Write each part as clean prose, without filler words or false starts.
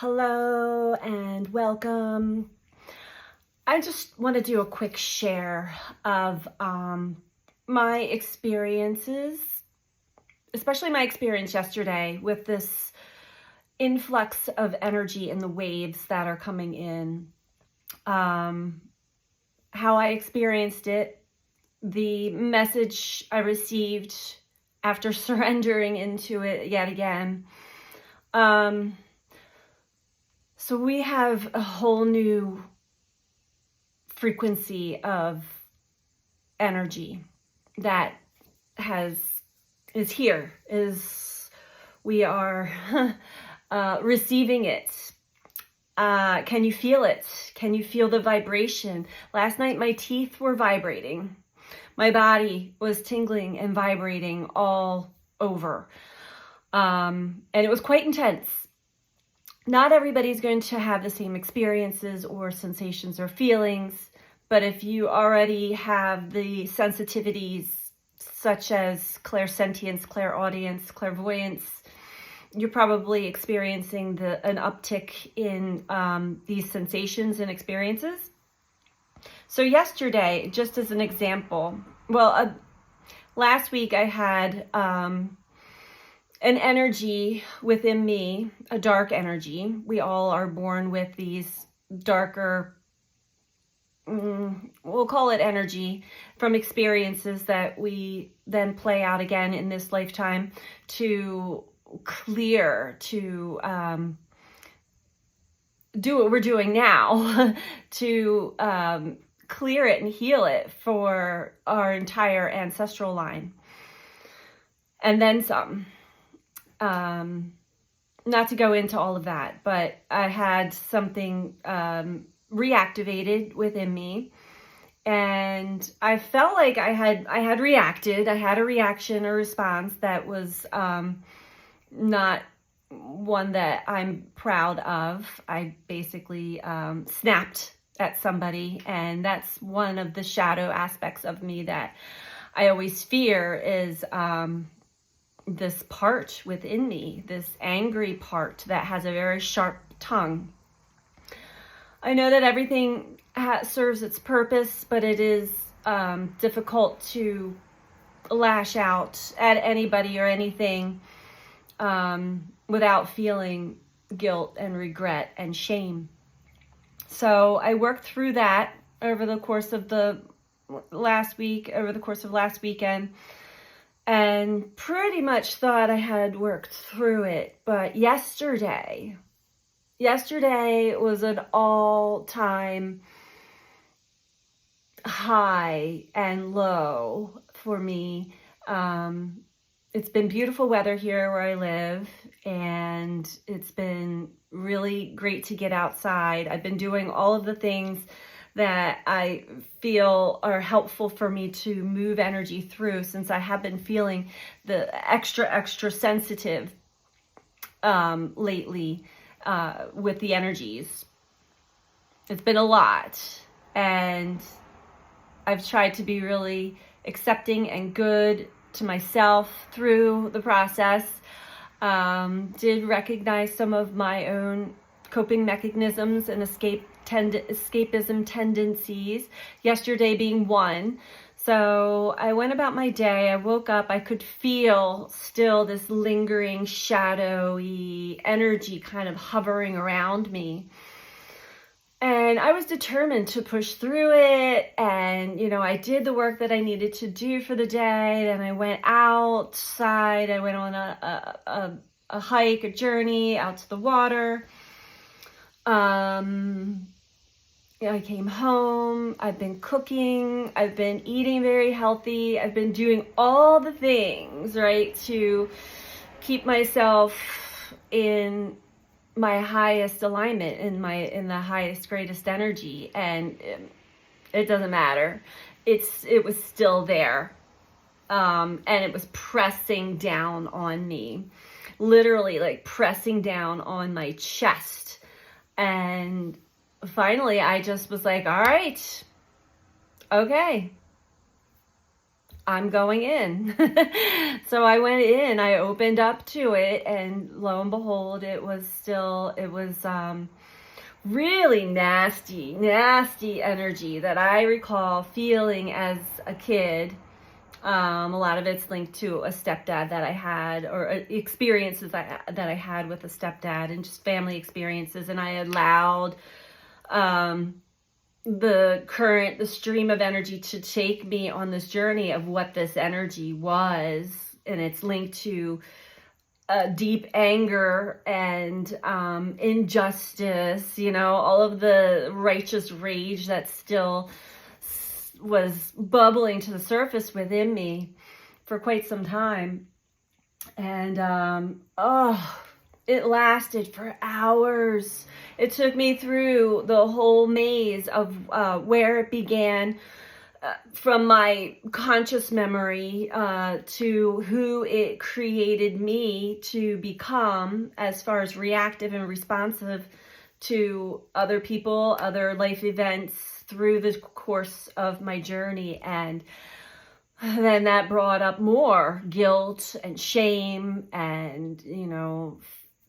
Hello and welcome. I just want to do a quick share of my experiences, especially my experience yesterday with this influx of energy in the waves that are coming in. How I experienced it, the message I received after surrendering into it yet again. So we have a whole new frequency of energy that is here, we are receiving it. Can you feel it? Can you feel the vibration? Last night my teeth were vibrating. My body was tingling and vibrating all over. And it was quite intense. Not everybody's going to have the same experiences or sensations or feelings, but if you already have the sensitivities such as clairsentience, clairaudience, clairvoyance, you're probably experiencing an uptick in these sensations and experiences. So yesterday, just as an example, last week I had an energy within me, a dark energy. We all are born with these darker, we'll call it energy, from experiences that we then play out again in this lifetime to clear, to do what we're doing now, to clear it and heal it for our entire ancestral line. And then some. Not to go into all of that, but I had something reactivated within me, and I felt like I had reacted. I had a reaction, a response that was not one that I'm proud of. I basically snapped at somebody, and that's one of the shadow aspects of me that I always fear is this part within me, this angry part that has a very sharp tongue. I know that everything serves its purpose, but it is difficult to lash out at anybody or anything without feeling guilt and regret and shame. So I worked through that over the course of last weekend, and pretty much thought I had worked through it. But yesterday was an all-time high and low for me. It's been beautiful weather here where I live, and it's been really great to get outside. I've been doing all of the things that I feel are helpful for me to move energy through, since I have been feeling the extra sensitive lately with the energies. It's been a lot, and I've tried to be really accepting and good to myself through the process. Did recognize some of my own coping mechanisms and escapism tendencies, yesterday being one. So I went about my day. I woke up, I could feel still this lingering shadowy energy kind of hovering around me. And I was determined to push through it. And, I did the work that I needed to do for the day. Then I went outside. I went on a hike, a journey out to the water. I came home. I've been cooking. I've been eating very healthy. I've been doing all the things, right, to keep myself in my highest alignment, in the highest, greatest energy. And it doesn't matter. It was still there. And it was pressing down on me, literally like pressing down on my chest. And finally I just was like, all right, okay, I'm going in. So I went in, I opened up to it, and lo and behold, it was really nasty energy that I recall feeling as a kid. A lot of it's linked to a stepdad that I had, or experiences that I had with a stepdad, and just family experiences. And I allowed the stream of energy to take me on this journey of what this energy was. And it's linked to deep anger and injustice, all of the righteous rage that still was bubbling to the surface within me for quite some time. And it lasted for hours. It took me through the whole maze of where it began, from my conscious memory to who it created me to become, as far as reactive and responsive to other people, other life events through the course of my journey. And then that brought up more guilt and shame, and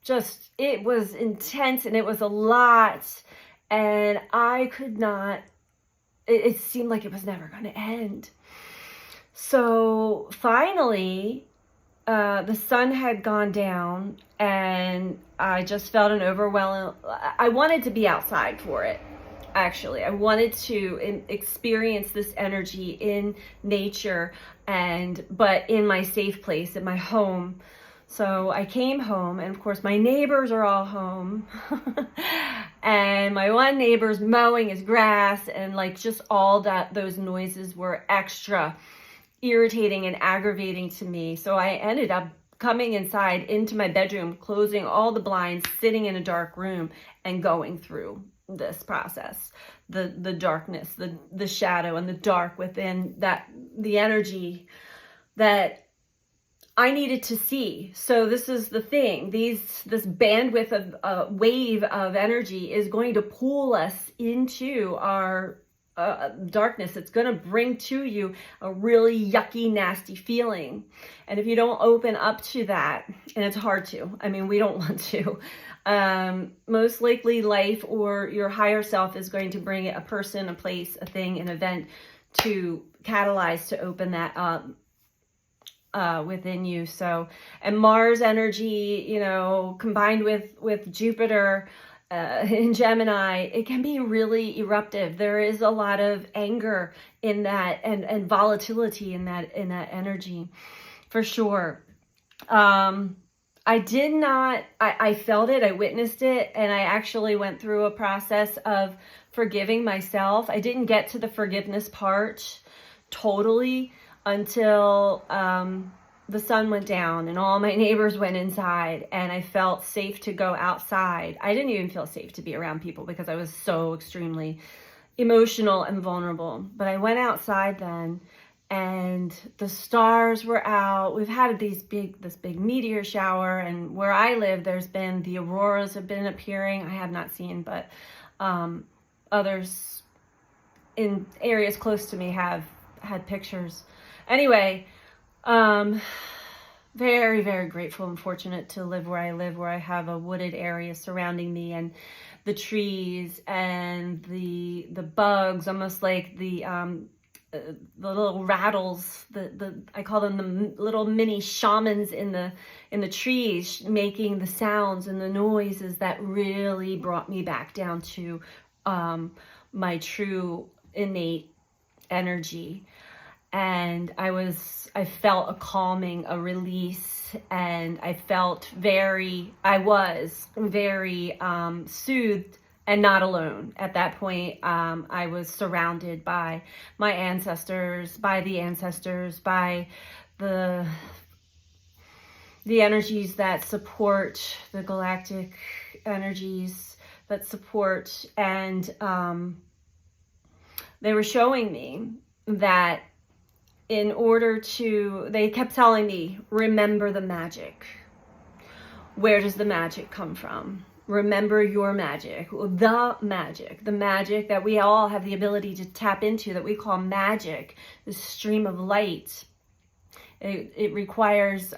just, it was intense, and it was a lot, and I could not, it seemed like it was never going to end. So finally, the sun had gone down, and I just felt an overwhelming, I wanted to be outside for it. Actually, I wanted to experience this energy in nature, but in my safe place, in my home. So I came home, and of course my neighbors are all home. And my one neighbor's mowing his grass, and just all those noises were extra irritating and aggravating to me. So I ended up coming inside into my bedroom, closing all the blinds, sitting in a dark room, and going through this process, the darkness, the shadow, and the dark within the energy that I needed to see. So this is the thing, this bandwidth of wave of energy is going to pull us into our darkness. It's going to bring to you a really yucky, nasty feeling. And if you don't open up to that, and it's hard to, we don't want to, most likely life or your higher self is going to bring a person, a place, a thing, an event to catalyze, to open that up within you. So, and Mars energy, combined with Jupiter in Gemini, it can be really eruptive. There is a lot of anger in that, and volatility in that energy, for sure. I felt it, I witnessed it, and I actually went through a process of forgiving myself. I didn't get to the forgiveness part totally until the sun went down and all my neighbors went inside, and I felt safe to go outside. I didn't even feel safe to be around people because I was so extremely emotional and vulnerable. But I went outside then, and the stars were out. We've had this big meteor shower, and where I live, the auroras have been appearing. I have not seen, but others in areas close to me have had pictures. Anyway, very, very grateful and fortunate to live where I live, where I have a wooded area surrounding me, and the trees and the bugs, almost like the little rattles, I call them the little mini shamans in the trees, making the sounds and the noises that really brought me back down to my true innate energy. And I felt a calming, a release, and I was very soothed and not alone. At that point, I was surrounded by my ancestors, by the energies that support, the galactic energies that support, and they were showing me that they kept telling me, remember the magic. Where does the magic come from? Remember your magic, the magic that we all have the ability to tap into, that we call magic, this stream of light It requires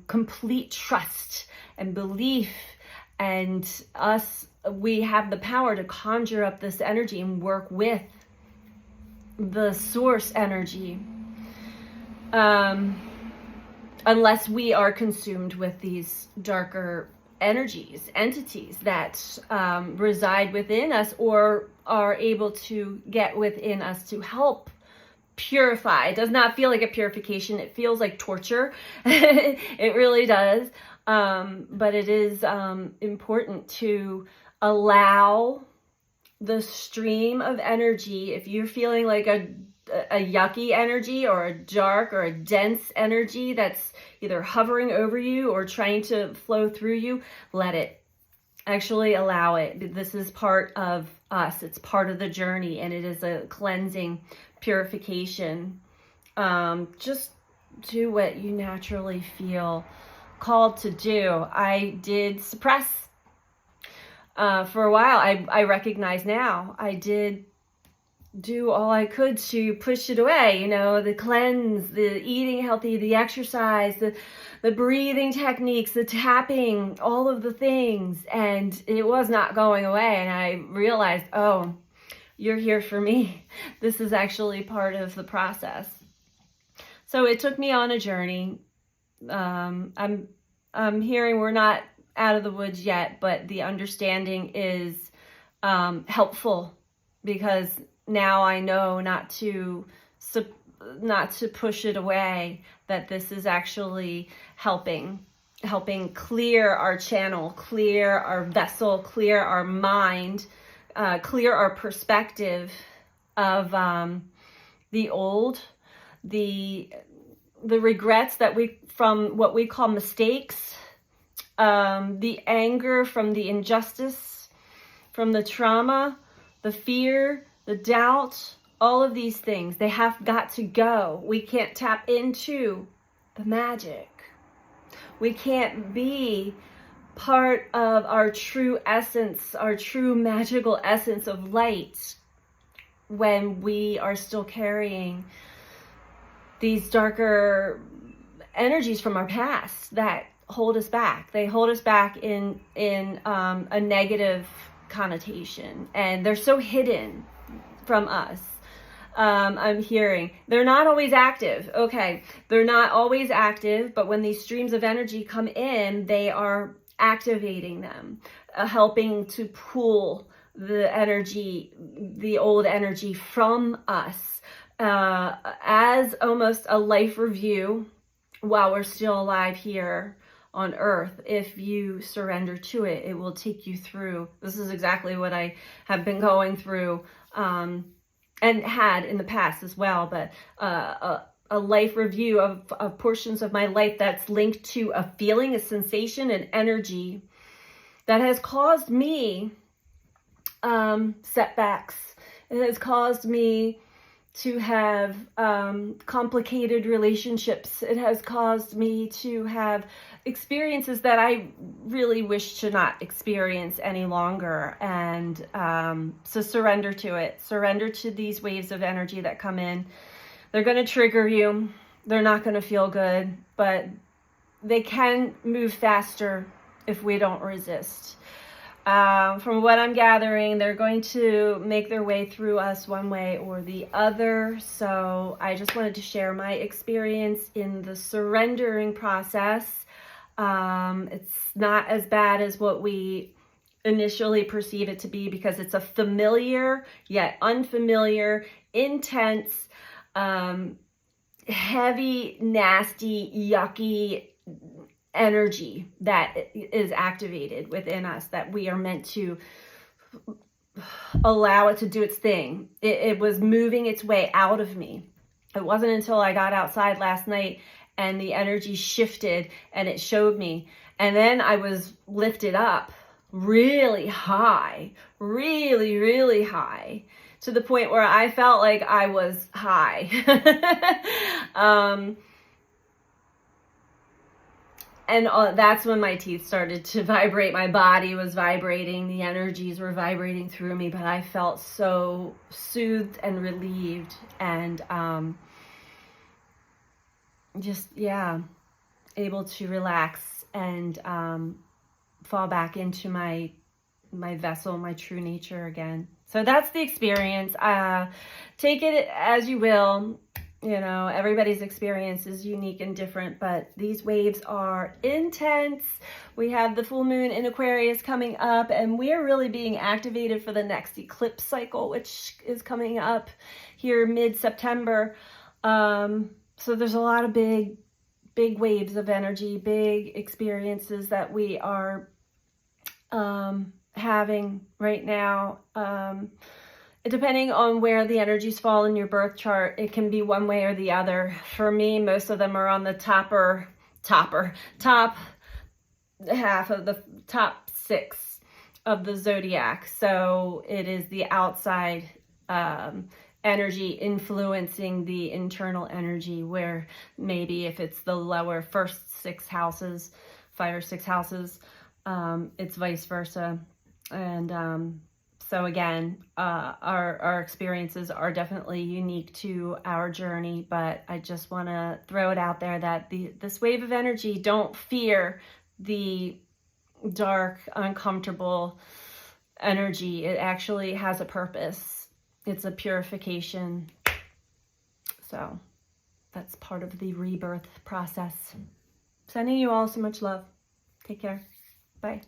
complete trust and belief, and we have the power to conjure up this energy and work with the source energy, unless we are consumed with these darker energies, entities that reside within us or are able to get within us to help purify. It does not feel like a purification. It feels like torture. It really does. But it is important to allow the stream of energy. If you're feeling like a yucky energy or a dark or a dense energy that's either hovering over you or trying to flow through you, let it. Actually allow it. This is part of us. It's part of the journey, and it is a cleansing, purification. Just do what you naturally feel called to do. I did suppress for a while. I recognize now I did do all I could to push it away, the cleanse, the eating healthy, the exercise, the breathing techniques, the tapping, all of the things, and it was not going away. And I realized, oh, you're here for me. This is actually part of the process. So it took me on a journey. I'm hearing we're not out of the woods yet, but the understanding is helpful, because now I know not to push it away, that this is actually helping clear our channel, clear our vessel, clear our mind, clear our perspective of the old, the regrets that from what we call mistakes, the anger from the injustice, from the trauma, the fear, the doubt, all of these things, they have got to go. We can't tap into the magic. We can't be part of our true essence, our true magical essence of light, when we are still carrying these darker energies from our past that hold us back. They hold us back in a negative connotation, and they're so hidden from us. I'm hearing they're not always active. Okay, they're not always active, but when these streams of energy come in, they are activating them, helping to pull the energy, the old energy from us, as almost a life review while we're still alive here on earth. If you surrender to it, it will take you through. This is exactly what I have been going through, and had in the past as well, but a life review of portions of my life that's linked to a feeling, a sensation, an energy that has caused me setbacks. It has caused me to have complicated relationships. It has caused me to have experiences that I really wish to not experience any longer. And so surrender to it. Surrender to these waves of energy that come in. They're going to trigger you. They're not going to feel good, but they can move faster if we don't resist. From what I'm gathering, they're going to make their way through us one way or the other. So I just wanted to share my experience in the surrendering process. It's not as bad as what we initially perceive it to be, because it's a familiar yet unfamiliar, intense, heavy, nasty, yucky energy that is activated within us, that we are meant to allow it to do its thing. It was moving its way out of me. It wasn't until I got outside last night and the energy shifted and it showed me. And then I was lifted up really high, really, really high, to the point where I felt like I was high. And that's when my teeth started to vibrate. My body was vibrating. The energies were vibrating through me, but I felt so soothed and relieved. And just, yeah, able to relax and fall back into my vessel, my true nature again. So that's the experience. Take it as you will. You know, everybody's experience is unique and different, but these waves are intense. We have the full moon in Aquarius coming up, and we're really being activated for the next eclipse cycle, which is coming up here mid-September. So there's a lot of big waves of energy, big experiences that we are having right now. Depending on where the energies fall in your birth chart, it can be one way or the other. For me, most of them are on the top half of the top 6 of the zodiac. So it is the outside energy influencing the internal energy, where maybe if it's the lower first 6 houses, 5 or 6 houses, it's vice versa. And so again, our experiences are definitely unique to our journey, but I just want to throw it out there that this wave of energy, don't fear the dark, uncomfortable energy. It actually has a purpose. It's a purification. So that's part of the rebirth process. Sending you all so much love. Take care. Bye.